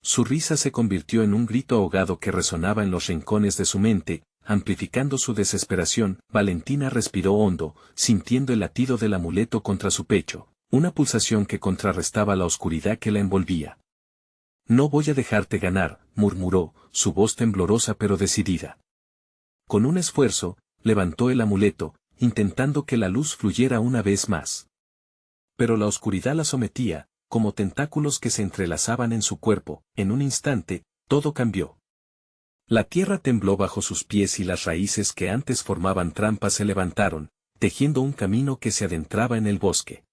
Su risa se convirtió en un grito ahogado que resonaba en los rincones de su mente, amplificando su desesperación. Valentina respiró hondo, sintiendo el latido del amuleto contra su pecho, una pulsación que contrarrestaba la oscuridad que la envolvía. No voy a dejarte ganar, murmuró, su voz temblorosa pero decidida. Con un esfuerzo, levantó el amuleto, intentando que la luz fluyera una vez más. Pero la oscuridad la sometía, como tentáculos que se entrelazaban en su cuerpo. En un instante, todo cambió. La tierra tembló bajo sus pies y las raíces que antes formaban trampas se levantaron, tejiendo un camino que se adentraba en el bosque.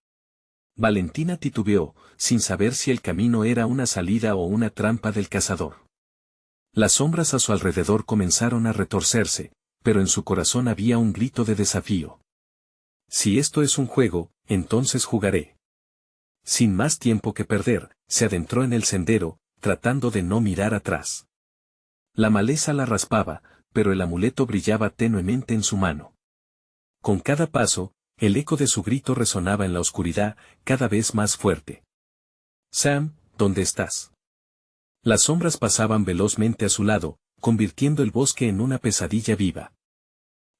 Valentina titubeó, sin saber si el camino era una salida o una trampa del cazador. Las sombras a su alrededor comenzaron a retorcerse, pero en su corazón había un grito de desafío. Si esto es un juego, entonces jugaré. Sin más tiempo que perder, se adentró en el sendero, tratando de no mirar atrás. La maleza la raspaba, pero el amuleto brillaba tenuemente en su mano. Con cada paso, el eco de su grito resonaba en la oscuridad, cada vez más fuerte. Sam, ¿dónde estás? Las sombras pasaban velozmente a su lado, convirtiendo el bosque en una pesadilla viva.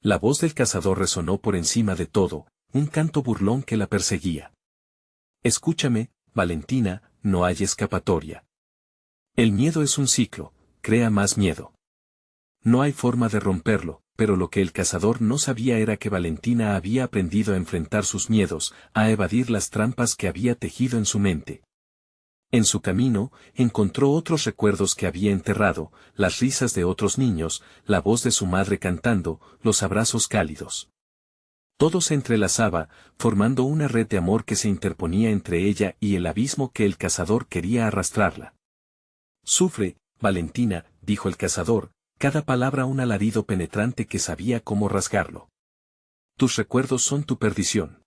La voz del cazador resonó por encima de todo, un canto burlón que la perseguía. Escúchame, Valentina, no hay escapatoria. El miedo es un ciclo, crea más miedo. No hay forma de romperlo, pero lo que el cazador no sabía era que Valentina había aprendido a enfrentar sus miedos, a evadir las trampas que había tejido en su mente. En su camino, encontró otros recuerdos que había enterrado, las risas de otros niños, la voz de su madre cantando, los abrazos cálidos. Todo se entrelazaba, formando una red de amor que se interponía entre ella y el abismo que el cazador quería arrastrarla. Sufre, Valentina, dijo el cazador, cada palabra un alarido penetrante que sabía cómo rasgarlo. Tus recuerdos son tu perdición.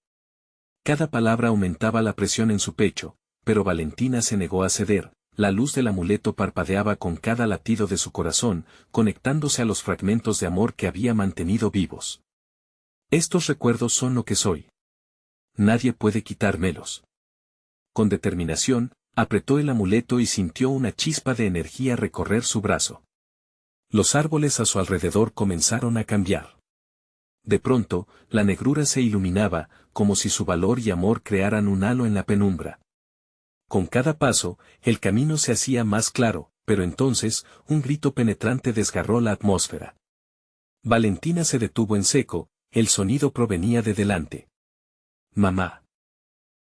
Cada palabra aumentaba la presión en su pecho, pero Valentina se negó a ceder, la luz del amuleto parpadeaba con cada latido de su corazón, conectándose a los fragmentos de amor que había mantenido vivos. Estos recuerdos son lo que soy. Nadie puede quitármelos. Con determinación, apretó el amuleto y sintió una chispa de energía recorrer su brazo. Los árboles a su alrededor comenzaron a cambiar. De pronto, la negrura se iluminaba, como si su valor y amor crearan un halo en la penumbra. Con cada paso, el camino se hacía más claro, pero entonces, un grito penetrante desgarró la atmósfera. Valentina se detuvo en seco, el sonido provenía de delante. Mamá.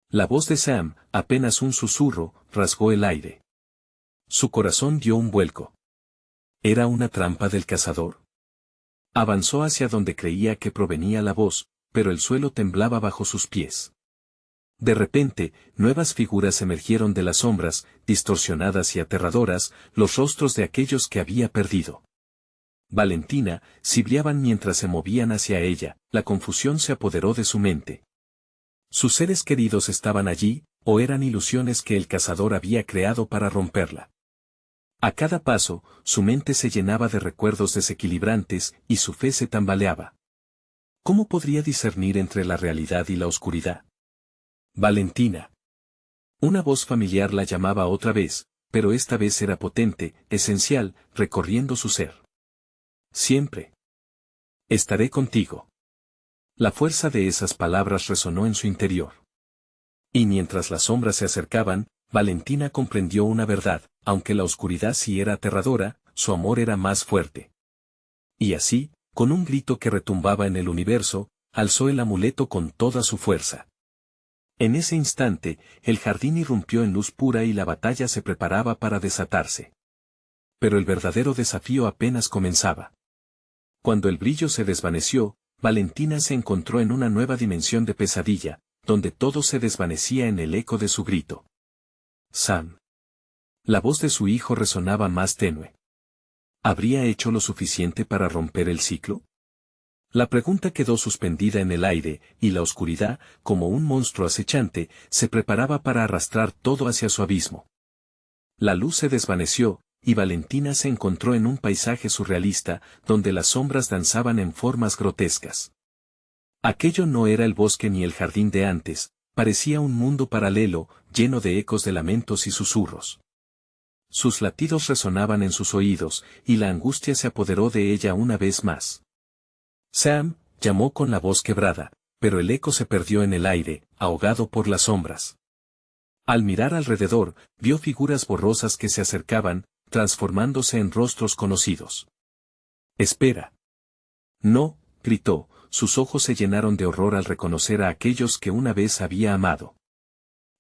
La voz de Sam, apenas un susurro, rasgó el aire. Su corazón dio un vuelco. ¿Era una trampa del cazador? Avanzó hacia donde creía que provenía la voz, pero el suelo temblaba bajo sus pies. De repente, nuevas figuras emergieron de las sombras, distorsionadas y aterradoras, los rostros de aquellos que había perdido. Valentina, brillaban mientras se movían hacia ella, la confusión se apoderó de su mente. ¿Sus seres queridos estaban allí, o eran ilusiones que el cazador había creado para romperla? A cada paso, su mente se llenaba de recuerdos desequilibrantes y su fe se tambaleaba. ¿Cómo podría discernir entre la realidad y la oscuridad? Valentina. Una voz familiar la llamaba otra vez, pero esta vez era potente, esencial, recorriendo su ser. Siempre. Estaré contigo. La fuerza de esas palabras resonó en su interior. Y mientras las sombras se acercaban, Valentina comprendió una verdad, aunque la oscuridad sí era aterradora, su amor era más fuerte. Y así, con un grito que retumbaba en el universo, alzó el amuleto con toda su fuerza. En ese instante, el jardín irrumpió en luz pura y la batalla se preparaba para desatarse. Pero el verdadero desafío apenas comenzaba. Cuando el brillo se desvaneció, Valentina se encontró en una nueva dimensión de pesadilla, donde todo se desvanecía en el eco de su grito. Sam. La voz de su hijo resonaba más tenue. ¿Habría hecho lo suficiente para romper el ciclo? La pregunta quedó suspendida en el aire, y la oscuridad, como un monstruo acechante, se preparaba para arrastrar todo hacia su abismo. La luz se desvaneció, y Valentina se encontró en un paisaje surrealista, donde las sombras danzaban en formas grotescas. Aquello no era el bosque ni el jardín de antes, parecía un mundo paralelo, lleno de ecos de lamentos y susurros. Sus latidos resonaban en sus oídos, y la angustia se apoderó de ella una vez más. Sam, llamó con la voz quebrada, pero el eco se perdió en el aire, ahogado por las sombras. Al mirar alrededor, vio figuras borrosas que se acercaban, transformándose en rostros conocidos. «Espera». «No», gritó, sus ojos se llenaron de horror al reconocer a aquellos que una vez había amado.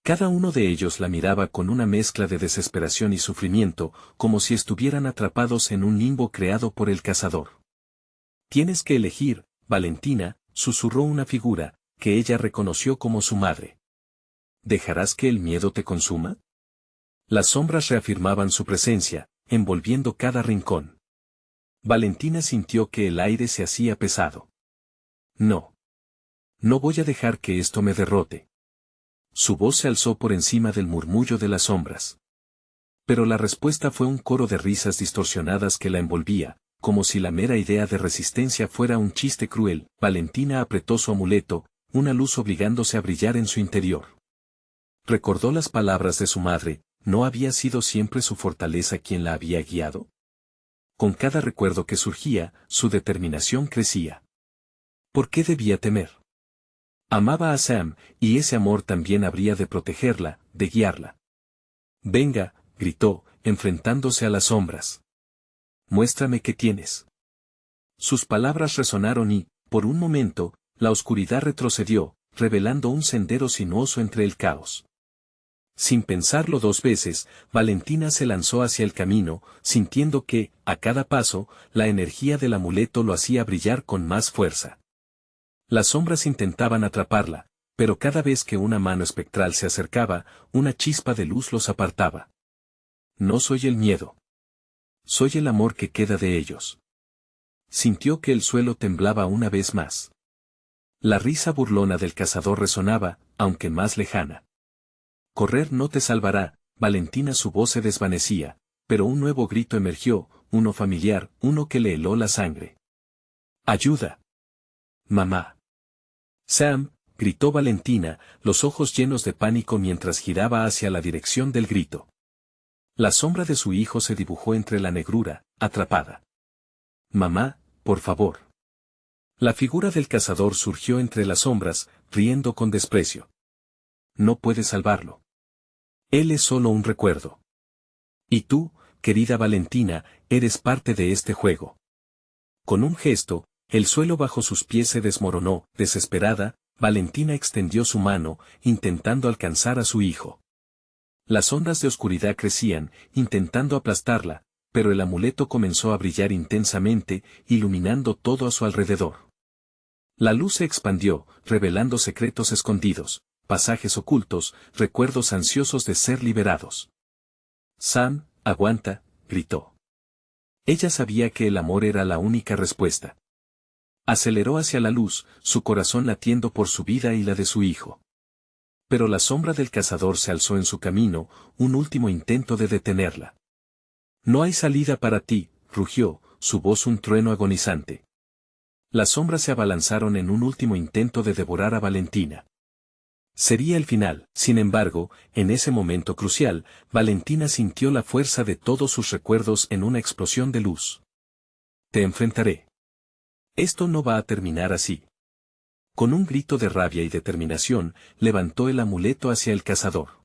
Cada uno de ellos la miraba con una mezcla de desesperación y sufrimiento, como si estuvieran atrapados en un limbo creado por el cazador. Tienes que elegir, Valentina, susurró una figura, que ella reconoció como su madre. ¿Dejarás que el miedo te consuma? Las sombras reafirmaban su presencia, envolviendo cada rincón. Valentina sintió que el aire se hacía pesado. No. No voy a dejar que esto me derrote. Su voz se alzó por encima del murmullo de las sombras. Pero la respuesta fue un coro de risas distorsionadas que la envolvía, como si la mera idea de resistencia fuera un chiste cruel. Valentina apretó su amuleto, una luz obligándose a brillar en su interior. Recordó las palabras de su madre, ¿no había sido siempre su fortaleza quien la había guiado? Con cada recuerdo que surgía, su determinación crecía. ¿Por qué debía temer? Amaba a Sam, y ese amor también habría de protegerla, de guiarla. Venga, gritó, enfrentándose a las sombras. Muéstrame qué tienes. Sus palabras resonaron y, por un momento, la oscuridad retrocedió, revelando un sendero sinuoso entre el caos. Sin pensarlo dos veces, Valentina se lanzó hacia el camino, sintiendo que, a cada paso, la energía del amuleto lo hacía brillar con más fuerza. Las sombras intentaban atraparla, pero cada vez que una mano espectral se acercaba, una chispa de luz los apartaba. No soy el miedo. Soy el amor que queda de ellos. Sintió que el suelo temblaba una vez más. La risa burlona del cazador resonaba, aunque más lejana. Correr no te salvará, Valentina. Su voz se desvanecía, pero un nuevo grito emergió, uno familiar, uno que le heló la sangre. ¡Ayuda! ¡Mamá! Sam, gritó Valentina, los ojos llenos de pánico mientras giraba hacia la dirección del grito. La sombra de su hijo se dibujó entre la negrura, atrapada. Mamá, por favor. La figura del cazador surgió entre las sombras, riendo con desprecio. No puedes salvarlo. Él es solo un recuerdo. Y tú, querida Valentina, eres parte de este juego. Con un gesto, el suelo bajo sus pies se desmoronó. Desesperada, Valentina extendió su mano, intentando alcanzar a su hijo. Las ondas de oscuridad crecían, intentando aplastarla, pero el amuleto comenzó a brillar intensamente, iluminando todo a su alrededor. La luz se expandió, revelando secretos escondidos, pasajes ocultos, recuerdos ansiosos de ser liberados. Sam, aguanta, gritó. Ella sabía que el amor era la única respuesta. Aceleró hacia la luz, su corazón latiendo por su vida y la de su hijo. Pero la sombra del cazador se alzó en su camino, un último intento de detenerla. No hay salida para ti, rugió, su voz un trueno agonizante. Las sombras se abalanzaron en un último intento de devorar a Valentina. Sería el final. Sin embargo, en ese momento crucial, Valentina sintió la fuerza de todos sus recuerdos en una explosión de luz. Te enfrentaré. Esto no va a terminar así. Con un grito de rabia y determinación, levantó el amuleto hacia el cazador.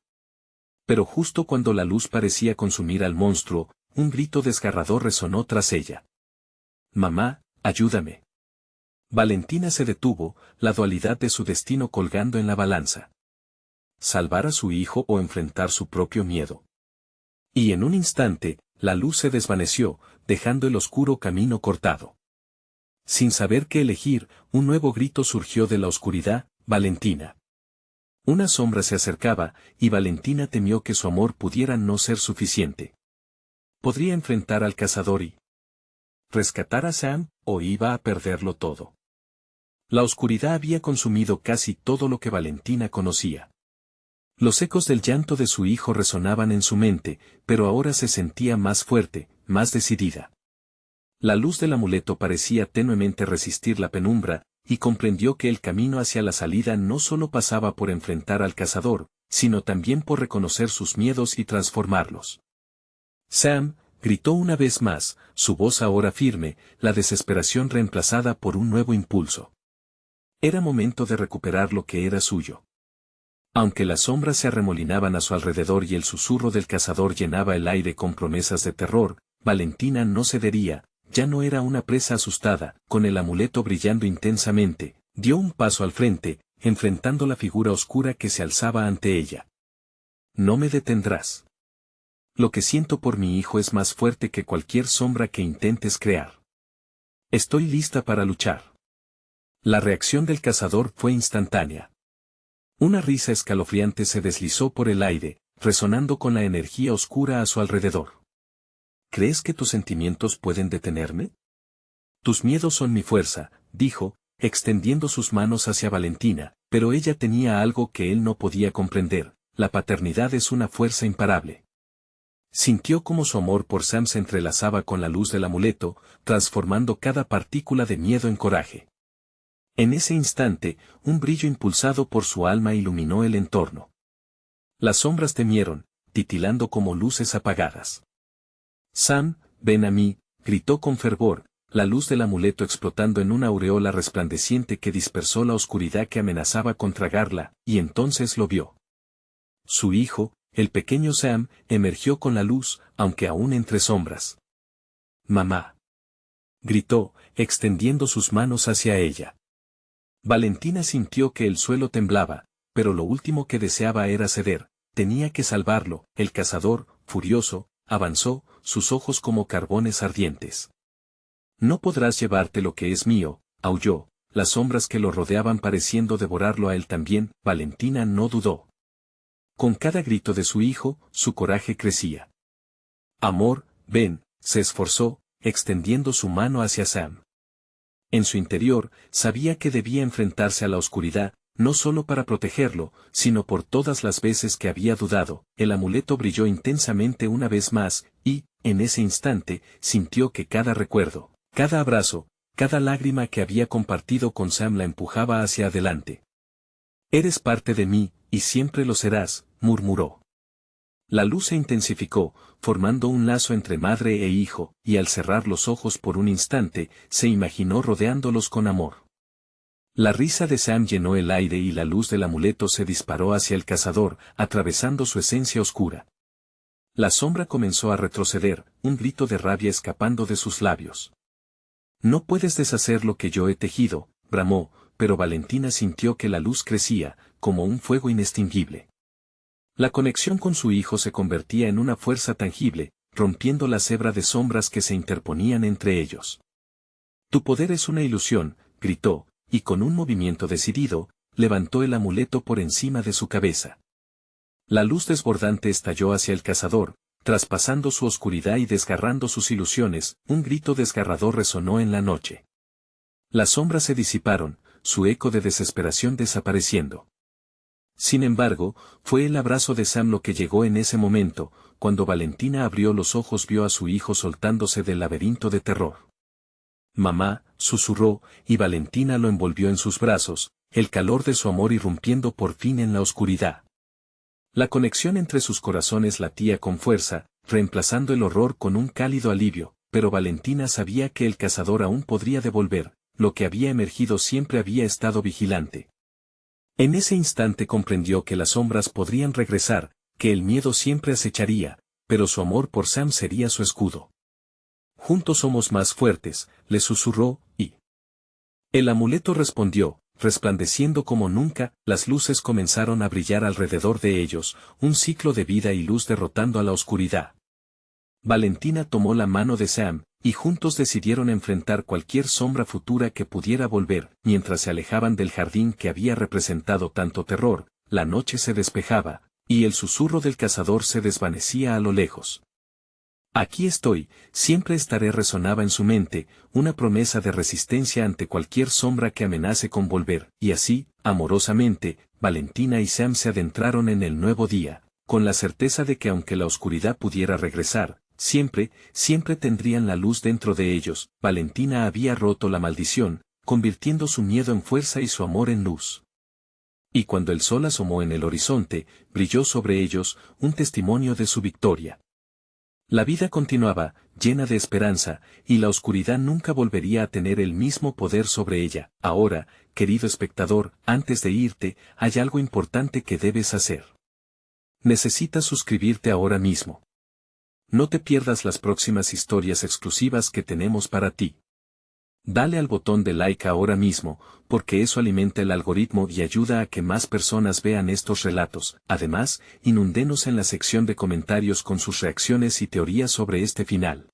Pero justo cuando la luz parecía consumir al monstruo, un grito desgarrador resonó tras ella. Mamá, ayúdame. Valentina se detuvo, la dualidad de su destino colgando en la balanza. ¿Salvar a su hijo o enfrentar su propio miedo? Y en un instante, la luz se desvaneció, dejando el oscuro camino cortado. Sin saber qué elegir, un nuevo grito surgió de la oscuridad, Valentina. Una sombra se acercaba, y Valentina temió que su amor pudiera no ser suficiente. ¿Podría enfrentar al cazador y rescatar a Sam, o iba a perderlo todo? La oscuridad había consumido casi todo lo que Valentina conocía. Los ecos del llanto de su hijo resonaban en su mente, pero ahora se sentía más fuerte, más decidida. La luz del amuleto parecía tenuemente resistir la penumbra, y comprendió que el camino hacia la salida no solo pasaba por enfrentar al cazador, sino también por reconocer sus miedos y transformarlos. Sam, gritó una vez más, su voz ahora firme, la desesperación reemplazada por un nuevo impulso. Era momento de recuperar lo que era suyo. Aunque las sombras se arremolinaban a su alrededor y el susurro del cazador llenaba el aire con promesas de terror, Valentina no cedería, ya no era una presa asustada, con el amuleto brillando intensamente, dio un paso al frente, enfrentando la figura oscura que se alzaba ante ella. No me detendrás. Lo que siento por mi hijo es más fuerte que cualquier sombra que intentes crear. Estoy lista para luchar. La reacción del cazador fue instantánea. Una risa escalofriante se deslizó por el aire, resonando con la energía oscura a su alrededor. ¿Crees que tus sentimientos pueden detenerme? Tus miedos son mi fuerza, dijo, extendiendo sus manos hacia Valentina, pero ella tenía algo que él no podía comprender: la paternidad es una fuerza imparable. Sintió como su amor por Sam se entrelazaba con la luz del amuleto, transformando cada partícula de miedo en coraje. En ese instante, un brillo impulsado por su alma iluminó el entorno. Las sombras temieron, titilando como luces apagadas. Sam, ven a mí, gritó con fervor, la luz del amuleto explotando en una aureola resplandeciente que dispersó la oscuridad que amenazaba con tragarla, y entonces lo vio. Su hijo, el pequeño Sam, emergió con la luz, aunque aún entre sombras. «Mamá», gritó, extendiendo sus manos hacia ella. Valentina sintió que el suelo temblaba, pero lo último que deseaba era ceder, tenía que salvarlo. El cazador, furioso, avanzó, sus ojos como carbones ardientes. «No podrás llevarte lo que es mío», aulló, las sombras que lo rodeaban pareciendo devorarlo a él también. Valentina no dudó. Con cada grito de su hijo, su coraje crecía. «Amor, ven», se esforzó, extendiendo su mano hacia Sam. En su interior, sabía que debía enfrentarse a la oscuridad, no solo para protegerlo, sino por todas las veces que había dudado. El amuleto brilló intensamente una vez más, y, en ese instante, sintió que cada recuerdo, cada abrazo, cada lágrima que había compartido con Sam la empujaba hacia adelante. «Eres parte de mí, y siempre lo serás», murmuró. La luz se intensificó, formando un lazo entre madre e hijo, y al cerrar los ojos por un instante, se imaginó rodeándolos con amor. La risa de Sam llenó el aire y la luz del amuleto se disparó hacia el cazador, atravesando su esencia oscura. La sombra comenzó a retroceder, un grito de rabia escapando de sus labios. «No puedes deshacer lo que yo he tejido», bramó, pero Valentina sintió que la luz crecía, como un fuego inextinguible. La conexión con su hijo se convertía en una fuerza tangible, rompiendo la cebra de sombras que se interponían entre ellos. «Tu poder es una ilusión», gritó, y con un movimiento decidido, levantó el amuleto por encima de su cabeza. La luz desbordante estalló hacia el cazador, traspasando su oscuridad y desgarrando sus ilusiones. Un grito desgarrador resonó en la noche. Las sombras se disiparon, su eco de desesperación desapareciendo. Sin embargo, fue el abrazo de Sam lo que llegó en ese momento. Cuando Valentina abrió los ojos vio a su hijo soltándose del laberinto de terror. «Mamá», susurró, y Valentina lo envolvió en sus brazos, el calor de su amor irrumpiendo por fin en la oscuridad. La conexión entre sus corazones latía con fuerza, reemplazando el horror con un cálido alivio, pero Valentina sabía que el cazador aún podría devolver, lo que había emergido siempre había estado vigilante. En ese instante comprendió que las sombras podrían regresar, que el miedo siempre acecharía, pero su amor por Sam sería su escudo. «Juntos somos más fuertes», le susurró, y el amuleto respondió, resplandeciendo como nunca. Las luces comenzaron a brillar alrededor de ellos, un ciclo de vida y luz derrotando a la oscuridad. Valentina tomó la mano de Sam, y juntos decidieron enfrentar cualquier sombra futura que pudiera volver. Mientras se alejaban del jardín que había representado tanto terror, la noche se despejaba, y el susurro del cazador se desvanecía a lo lejos. «Aquí estoy, siempre estaré» resonaba en su mente, una promesa de resistencia ante cualquier sombra que amenace con volver. Y así, amorosamente, Valentina y Sam se adentraron en el nuevo día, con la certeza de que aunque la oscuridad pudiera regresar, siempre, siempre tendrían la luz dentro de ellos. Valentina había roto la maldición, convirtiendo su miedo en fuerza y su amor en luz. Y cuando el sol asomó en el horizonte, brilló sobre ellos, un testimonio de su victoria. La vida continuaba, llena de esperanza, y la oscuridad nunca volvería a tener el mismo poder sobre ella. Ahora, querido espectador, antes de irte, hay algo importante que debes hacer. Necesitas suscribirte ahora mismo. No te pierdas las próximas historias exclusivas que tenemos para ti. Dale al botón de like ahora mismo, porque eso alimenta el algoritmo y ayuda a que más personas vean estos relatos. Además, inúndenos en la sección de comentarios con sus reacciones y teorías sobre este final.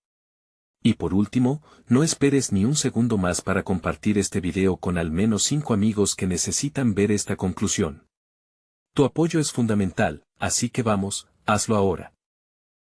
Y por último, no esperes ni un segundo más para compartir este video con al menos 5 amigos que necesitan ver esta conclusión. Tu apoyo es fundamental, así que vamos, hazlo ahora.